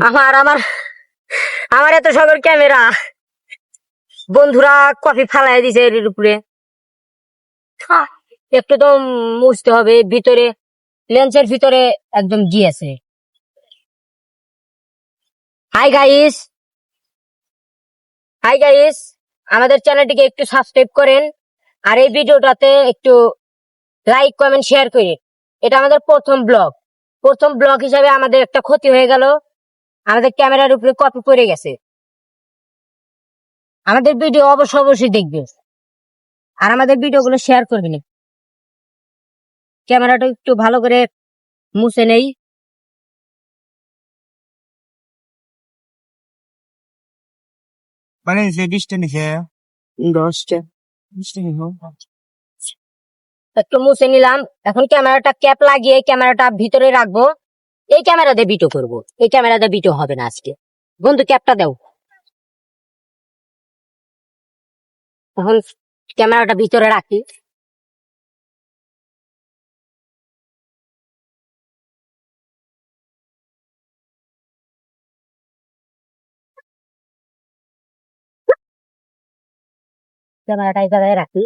আমার আমার আমার এত শখের ক্যামেরা, বন্ধুরা কপি ফালাই দিছে এর উপরে। আহ, একটু তো মুছতে হবে, ভিতরে লেন্সের ভিতরে একদম গিয়েছে। হাই গাইস, হাই গাইস, আমাদের চ্যানেলটিকে একটু সাবস্ক্রাইব করেন, আর এই ভিডিওটাতে একটু লাইক কমেন্ট শেয়ার করেন। এটা আমাদের প্রথম ব্লগ হিসাবে আমাদের একটা ক্ষতি হয়ে গেল, আমাদের ক্যামেরার উপরে কপি পড়ে গেছে। আমাদের ভিডিও অবশ্যই দেখবে, আর আমাদের ভিডিওগুলো শেয়ার করবেন। ক্যামেরাটা একটু ভালো করে মুছে নেই। মানে যে ডিস্টেন্স নিছে 10টা ডিস্টেন্স একটু মুছে নিলাম। এখন ক্যামেরাটা ক্যাপ লাগিয়ে ক্যামেরাটা ভিতরে রাখবো। এই ক্যামেরা দিয়ে ভিডিও করবো, এই ক্যামেরা দিয়ে ভিডিও হবে না আজকে। বন্ধু ক্যাপটা দাও। এখন ক্যামেরাটা ভিতরে রাখি। ক্যামেরাটা এই জায়গায় রাখি।